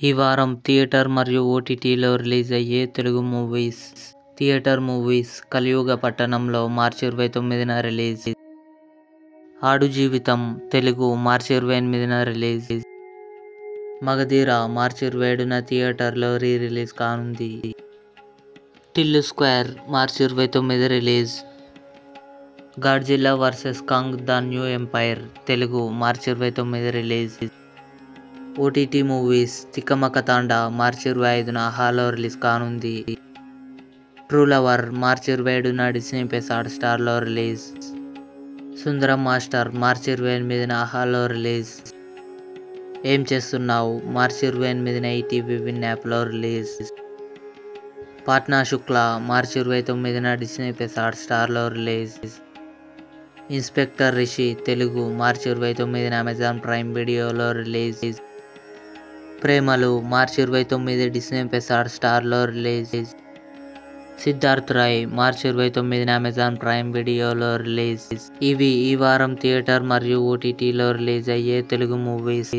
ఈ వారం థియేటర్ మరియు ఓటీటీలో రిలీజ్ అయ్యే తెలుగు మూవీస్. Theatre movies. కలియుగ పట్టణంలో మార్చి 29న రిలీజ్. ఆడు జీవితం తెలుగు మార్చి 28న రిలీజ్. మగధీర మార్చి 27న థియేటర్లో రిలీజ్ కానుంది. టిల్లు స్క్వేర్ మార్చి 29 release. Godzilla versus Kong the new empire Telugu మార్చి 29 release. OTT movies. Tikamaka Thanda మార్చి 25న హాలో రిలీజ్ కానుంది. ట్రూ లవర్ మార్చి 27న డిస్నీ ప్లస్ హాట్‌స్టార్లో రిలీజ్. సుందరం మాస్టర్ మార్చి 28న హాలో రిలీజ్. ఏం చేస్తున్నావు మార్చి 28న ఈటీవీ విన్ యాప్లో రిలీజ్. పాట్నా శుక్లా మార్చి 29న డిస్నీ ప్లస్ హాట్‌స్టార్లో రిలీజ్. ఇన్స్పెక్టర్ రిషి తెలుగు మార్చి 29న అమెజాన్ ప్రైమ్ వీడియోలో రిలీజ్. ప్రేమలు మార్చి 29 డిస్నీ ప్లస్ హాట్‌స్టార్లో రిలీజ్. సిద్ధార్థ్ రాయ్ మార్చి 29న అమెజాన్ ప్రైమ్ వీడియోలో రిలీజ్. ఇవి ఈ వారం థియేటర్ మరియు ఓటీటీలో రిలీజ్ అయ్యే తెలుగు మూవీస్.